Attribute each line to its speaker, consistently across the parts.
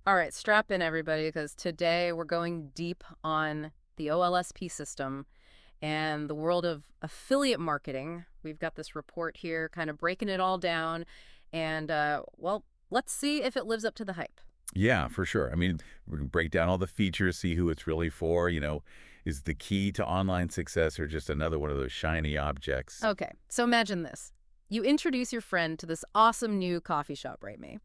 Speaker 1: All right, strap in everybody, because today we're going deep on the OLSP system and the world of affiliate marketing. We've got this report here kind of breaking it all down. And, well, let's see if it lives up to the hype.
Speaker 2: Yeah, for sure. I mean, we can break down all the features, see who it's really for, is the key to online success or just another one of those shiny objects?
Speaker 1: Okay, so imagine this. You introduce your friend to this awesome new coffee shop, right, May?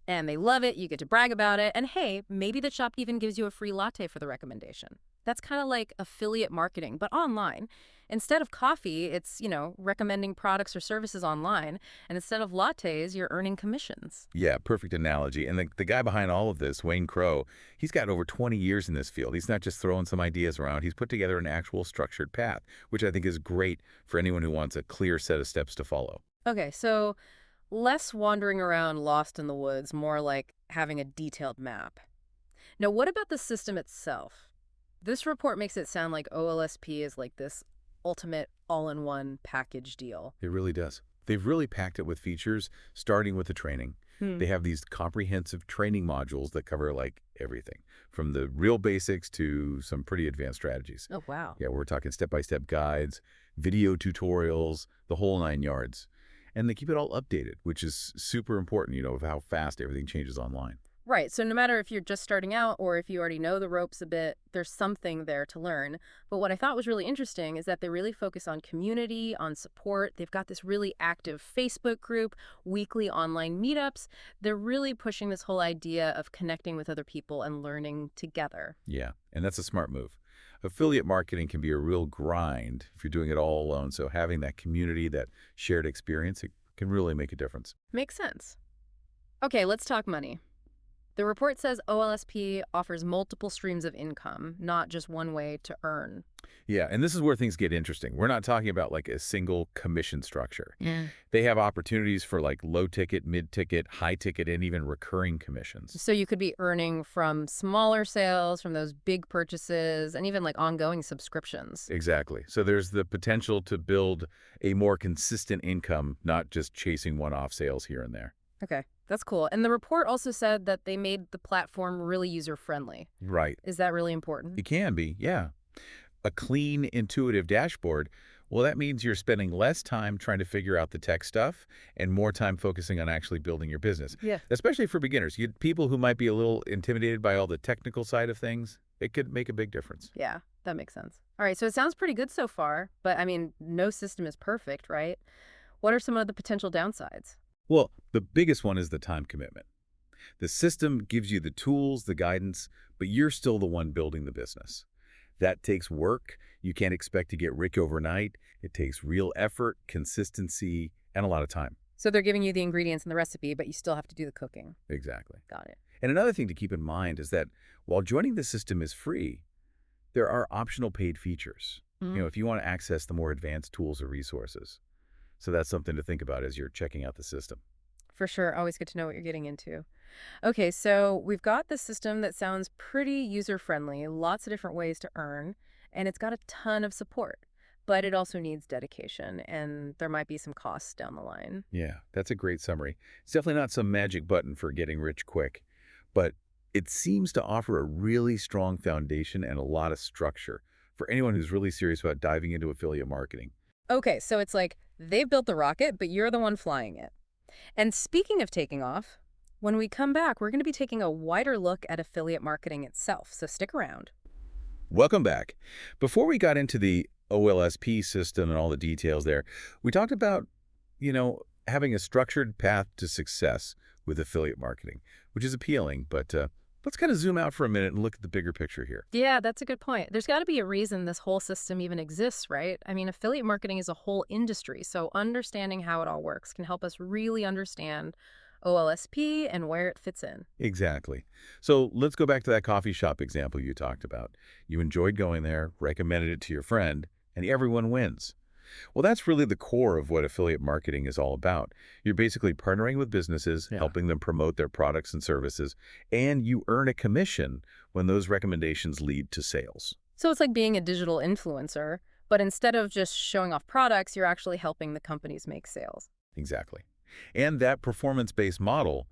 Speaker 1: And they love it, you get to brag about it, and hey, maybe the shop even gives you a free latte for the recommendation. That's kind of like affiliate marketing, but online. Instead of coffee, it's, recommending products or services online, and instead of lattes, you're earning commissions.
Speaker 2: Yeah, perfect analogy. And the guy behind all of this, Wayne Crow, he's got over 20 years in this field. He's not just throwing some ideas around. He's put together an actual structured path, which I think is great for anyone who wants a clear set of steps to follow.
Speaker 1: Okay, so less wandering around lost in the woods, more like having a detailed map. Now, what about the system itself? This report makes it sound like OLSP is like this ultimate all-in-one package deal.
Speaker 2: It really does. They've really packed it with features, starting with the training.
Speaker 1: Hmm.
Speaker 2: They have these comprehensive training modules that cover like everything, from the real basics to some pretty advanced strategies.
Speaker 1: Oh, wow.
Speaker 2: Yeah, we're talking step-by-step guides, video tutorials, the whole nine yards. And they keep it all updated, which is super important, of how fast everything changes online.
Speaker 1: Right. So no matter if you're just starting out or if you already know the ropes a bit, there's something there to learn. But what I thought was really interesting is that they really focus on community, on support. They've got this really active Facebook group, weekly online meetups. They're really pushing this whole idea of connecting with other people and learning together.
Speaker 2: Yeah, and that's a smart move. Affiliate marketing can be a real grind if you're doing it all alone, so having that community, that shared experience, it can really make a difference.
Speaker 1: Makes sense. Okay, let's talk money. The report says OLSP offers multiple streams of income, not just one way to earn.
Speaker 2: Yeah, and this is where things get interesting. We're not talking about like a single commission structure.
Speaker 1: Yeah.
Speaker 2: They have opportunities for like low ticket, mid ticket, high ticket, and even recurring commissions.
Speaker 1: So you could be earning from smaller sales, from those big purchases, and even like ongoing subscriptions.
Speaker 2: Exactly. So there's the potential to build a more consistent income, not just chasing one-off sales here and there.
Speaker 1: Okay, that's cool. And the report also said that they made the platform really user-friendly.
Speaker 2: Right.
Speaker 1: Is that really important?
Speaker 2: It can be, yeah. A clean, intuitive dashboard, well, that means you're spending less time trying to figure out the tech stuff and more time focusing on actually building your business,
Speaker 1: Yeah.
Speaker 2: especially for beginners. People who might be a little intimidated by all the technical side of things, it could make a big difference.
Speaker 1: Yeah, that makes sense. All right, so it sounds pretty good so far, but I mean, no system is perfect, right? What are some of the potential downsides?
Speaker 2: Well, the biggest one is the time commitment. The system gives you the tools, the guidance, but you're still the one building the business. That takes work. You can't expect to get rich overnight. It takes real effort, consistency, and a lot of time.
Speaker 1: So they're giving you the ingredients and the recipe, but you still have to do the cooking.
Speaker 2: Exactly.
Speaker 1: Got it.
Speaker 2: And another thing to keep in mind is that while joining the system is free, there are optional paid features.
Speaker 1: Mhm.
Speaker 2: If you want to access the more advanced tools or resources. So that's something to think about as you're checking out the system.
Speaker 1: For sure. Always good to know what you're getting into. Okay, so we've got this system that sounds pretty user-friendly, lots of different ways to earn, and it's got a ton of support. But it also needs dedication, and there might be some costs down the line.
Speaker 2: Yeah, that's a great summary. It's definitely not some magic button for getting rich quick, but it seems to offer a really strong foundation and a lot of structure for anyone who's really serious about diving into affiliate marketing.
Speaker 1: Okay, so it's like they've built the rocket, but you're the one flying it. And speaking of taking off, when we come back, we're going to be taking a wider look at affiliate marketing itself, so stick around.
Speaker 2: Welcome back. Before we got into the OLSP system and all the details there, we talked about, having a structured path to success with affiliate marketing, which is appealing, but let's kind of zoom out for a minute and look at the bigger picture here.
Speaker 1: Yeah, that's a good point. There's got to be a reason this whole system even exists, right? I mean, affiliate marketing is a whole industry, so understanding how it all works can help us really understand OLSP and where it fits in.
Speaker 2: Exactly. So let's go back to that coffee shop example you talked about. You enjoyed going there, recommended it to your friend, and everyone wins. Well, that's really the core of what affiliate marketing is all about. You're basically partnering with businesses,
Speaker 1: Yeah.
Speaker 2: helping them promote their products and services, and you earn a commission when those recommendations lead to sales.
Speaker 1: So it's like being a digital influencer, but instead of just showing off products, you're actually helping the companies make sales.
Speaker 2: Exactly. And that performance-based model,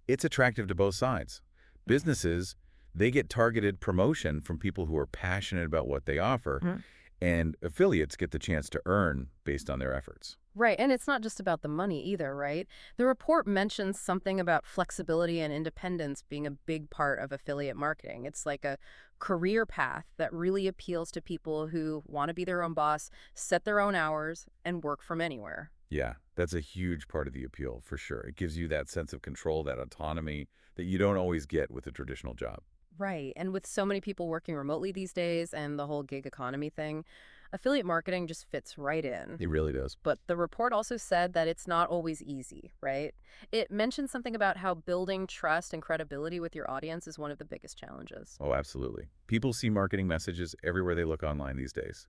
Speaker 2: it's attractive to both sides. Businesses, they get targeted promotion from people who are passionate about what they offer,
Speaker 1: Mhm.
Speaker 2: and affiliates get the chance to earn based on their efforts.
Speaker 1: Right, and it's not just about the money either, right? The report mentions something about flexibility and independence being a big part of affiliate marketing. It's like a career path that really appeals to people who want to be their own boss, set their own hours, and work from anywhere.
Speaker 2: Yeah, that's a huge part of the appeal, for sure. It gives you that sense of control, that autonomy that you don't always get with a traditional job.
Speaker 1: Right. And with so many people working remotely these days and the whole gig economy thing, affiliate marketing just fits right in.
Speaker 2: It really does.
Speaker 1: But the report also said that it's not always easy, right? It mentioned something about how building trust and credibility with your audience is one of the biggest challenges.
Speaker 2: Oh, absolutely. People see marketing messages everywhere they look online these days.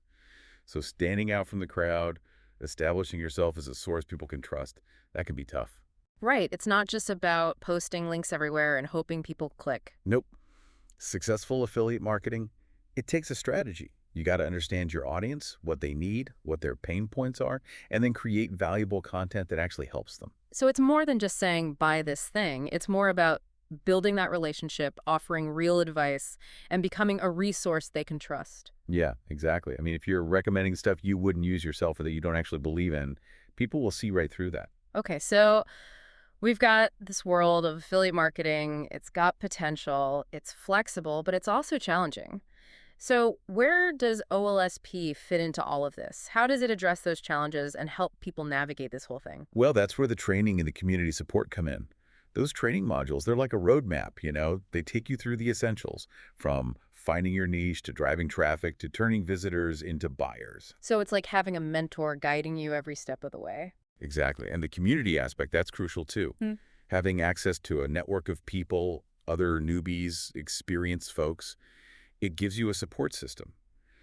Speaker 2: So standing out from the crowd, establishing yourself as a source people can trust, that can be tough.
Speaker 1: Right. It's not just about posting links everywhere and hoping people click.
Speaker 2: Nope. Successful affiliate marketing, it takes a strategy. You got to understand your audience, what they need, what their pain points are, and then create valuable content that actually helps them.
Speaker 1: So it's more than just saying, buy this thing. It's more about building that relationship, offering real advice, and becoming a resource they can trust.
Speaker 2: Yeah, exactly. I mean, if you're recommending stuff you wouldn't use yourself or that you don't actually believe in, people will see right through that.
Speaker 1: Okay, so we've got this world of affiliate marketing. It's got potential, it's flexible, but it's also challenging. So, where does OLSP fit into all of this? How does it address those challenges and help people navigate this whole thing?
Speaker 2: Well, that's where the training and the community support come in. Those training modules, they're like a roadmap, They take you through the essentials, from finding your niche to driving traffic to turning visitors into buyers.
Speaker 1: So, it's like having a mentor guiding you every step of the way.
Speaker 2: Exactly. And the community aspect, that's crucial too.
Speaker 1: Hmm.
Speaker 2: Having access to a network of people, other newbies, experienced folks, it gives you a support system.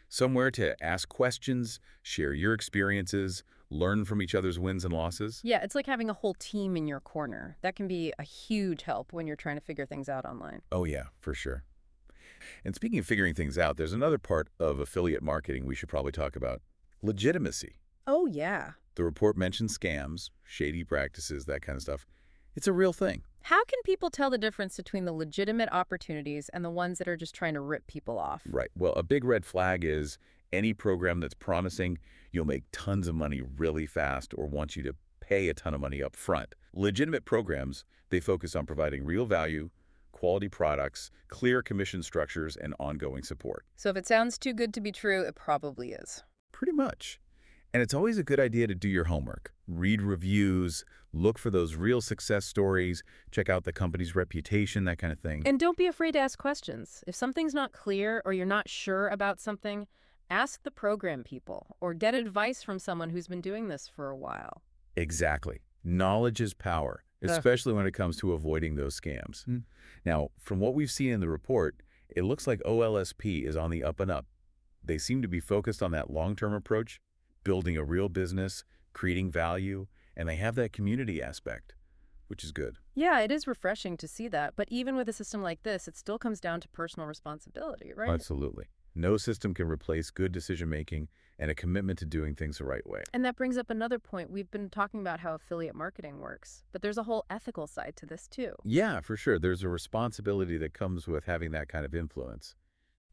Speaker 2: Somewhere to ask questions, share your experiences, learn from each other's wins and losses.
Speaker 1: Yeah, it's like having a whole team in your corner. That can be a huge help when you're trying to figure things out online.
Speaker 2: Oh yeah, for sure. And speaking of figuring things out, there's another part of affiliate marketing we should probably talk about: legitimacy.
Speaker 1: Oh, yeah.
Speaker 2: The report mentions scams, shady practices, that kind of stuff. It's a real thing.
Speaker 1: How can people tell the difference between the legitimate opportunities and the ones that are just trying to rip people off?
Speaker 2: Right. Well, a big red flag is any program that's promising you'll make tons of money really fast or wants you to pay a ton of money up front. Legitimate programs, they focus on providing real value, quality products, clear commission structures, and ongoing support.
Speaker 1: So if it sounds too good to be true, it probably is.
Speaker 2: Pretty much. And it's always a good idea to do your homework. Read reviews, look for those real success stories, check out the company's reputation, that kind of thing.
Speaker 1: And don't be afraid to ask questions. If something's not clear or you're not sure about something, ask the program people or get advice from someone who's been doing this for a while.
Speaker 2: Exactly. Knowledge is power, especially when it comes to avoiding those scams. Now, from what we've seen in the report, it looks like OLSP is on the up and up. They seem to be focused on that long-term approach, building a real business, creating value, and they have that community aspect, which is good.
Speaker 1: Yeah, it is refreshing to see that. But even with a system like this, it still comes down to personal responsibility, right?
Speaker 2: Absolutely. No system can replace good decision-making and a commitment to doing things the right way.
Speaker 1: And that brings up another point. We've been talking about how affiliate marketing works, but there's a whole ethical side to this too.
Speaker 2: Yeah, for sure. There's a responsibility that comes with having that kind of influence.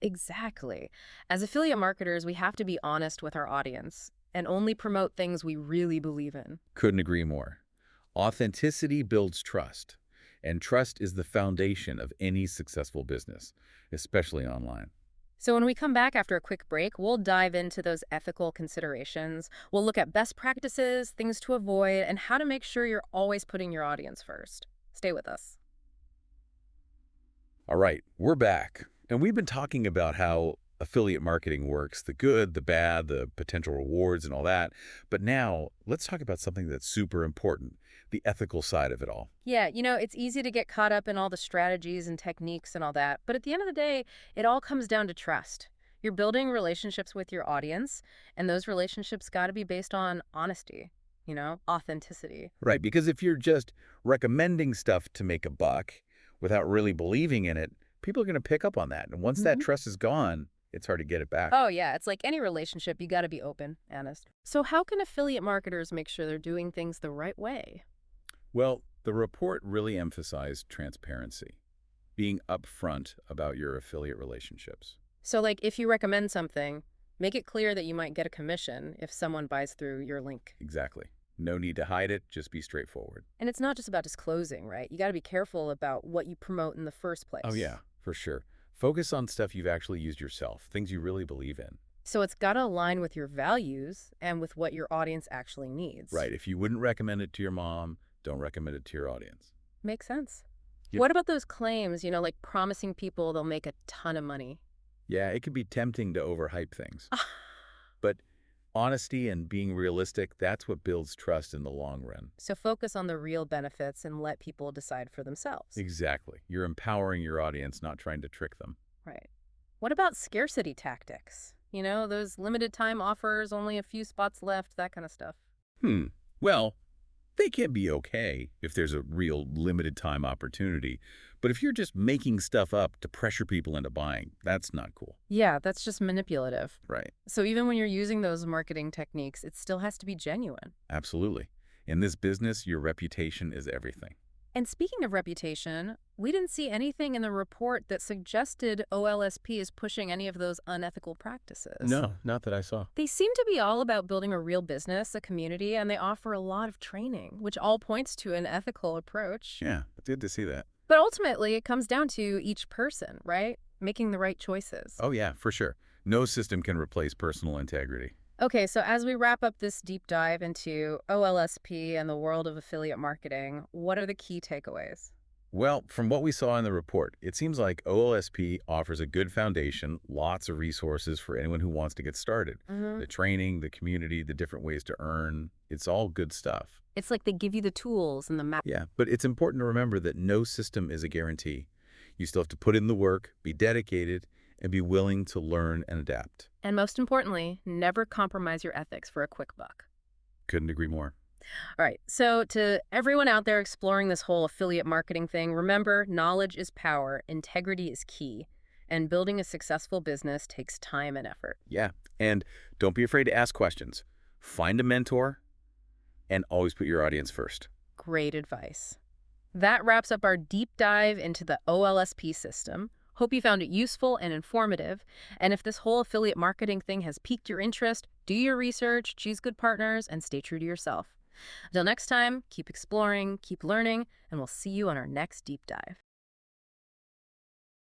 Speaker 1: Exactly. As affiliate marketers, we have to be honest with our audience and only promote things we really believe in.
Speaker 2: Couldn't agree more. Authenticity builds trust, and trust is the foundation of any successful business, especially online.
Speaker 1: So when we come back after a quick break, we'll dive into those ethical considerations. We'll look at best practices, things to avoid, and how to make sure you're always putting your audience first. Stay with us.
Speaker 2: All right, we're back. And we've been talking about how affiliate marketing works, the good, the bad, the potential rewards and all that. But now let's talk about something that's super important, the ethical side of it all.
Speaker 1: Yeah, it's easy to get caught up in all the strategies and techniques and all that. But at the end of the day, it all comes down to trust. You're building relationships with your audience, and those relationships got to be based on honesty, authenticity.
Speaker 2: Right, because if you're just recommending stuff to make a buck without really believing in it, people are going to pick up on that. And once that trust is gone, it's hard to get it back.
Speaker 1: Oh, yeah. It's like any relationship. You got to be open, honest. So how can affiliate marketers make sure they're doing things the right way?
Speaker 2: Well, the report really emphasized transparency. Being upfront about your affiliate relationships.
Speaker 1: So, like, if you recommend something, make it clear that you might get a commission if someone buys through your link.
Speaker 2: Exactly. No need to hide it, just be straightforward.
Speaker 1: And it's not just about disclosing, right? You got to be careful about what you promote in the first
Speaker 2: Oh
Speaker 1: place.
Speaker 2: yeah, for sure. Focus on stuff you've actually used yourself, things you really believe in.
Speaker 1: So it's got to align with your values and with what your audience actually needs.
Speaker 2: Right, if you wouldn't recommend it to your mom, don't recommend it to your audience.
Speaker 1: Makes sense.
Speaker 2: Yep.
Speaker 1: What about those claims, like promising people they'll make a ton of money?
Speaker 2: Yeah, it can be tempting to overhype things. But honesty and being realistic, that's what builds trust in the long run.
Speaker 1: So focus on the real benefits and let people decide for themselves.
Speaker 2: Exactly. You're empowering your audience, not trying to trick them.
Speaker 1: Right. What about scarcity tactics? Those limited time offers, only a few spots left, that kind of stuff.
Speaker 2: Well, they can be okay if there's a real limited time opportunity. But if you're just making stuff up to pressure people into buying, that's not cool.
Speaker 1: Yeah, that's just manipulative.
Speaker 2: Right.
Speaker 1: So even when you're using those marketing techniques, it still has to be genuine.
Speaker 2: Absolutely. In this business, your reputation is everything.
Speaker 1: And speaking of reputation, we didn't see anything in the report that suggested OLSP is pushing any of those unethical practices.
Speaker 2: No, not that I saw.
Speaker 1: They seem to be all about building a real business, a community, and they offer a lot of training, which all points to an ethical approach.
Speaker 2: Yeah, it's good to see that.
Speaker 1: But ultimately, it comes down to each person, right? Making the right choices.
Speaker 2: Oh yeah, for sure. No system can replace personal integrity.
Speaker 1: Okay, so as we wrap up this deep dive into OLSP and the world of affiliate marketing, what are the key takeaways?
Speaker 2: Well, from what we saw in the report, it seems like OLSP offers a good foundation, lots of resources for anyone who wants to get started. The training, the community, the different ways to earn, it's all good stuff.
Speaker 1: It's like they give you the tools and the map.
Speaker 2: Yeah, but it's important to remember that no system is a guarantee. You still have to put in the work, be dedicated, and be willing to learn and adapt.
Speaker 1: And most importantly, never compromise your ethics for a quick buck.
Speaker 2: Couldn't agree more.
Speaker 1: All right, so to everyone out there exploring this whole affiliate marketing thing, remember, knowledge is power, integrity is key, and building a successful business takes time and effort.
Speaker 2: Yeah, and don't be afraid to ask questions. Find a mentor, and always put your audience first.
Speaker 1: Great advice. That wraps up our deep dive into the OLSP system. Hope you found it useful and informative. And if this whole affiliate marketing thing has piqued your interest, do your research, choose good partners, and stay true to yourself. Until next time, keep exploring, keep learning, and we'll see you on our next deep dive.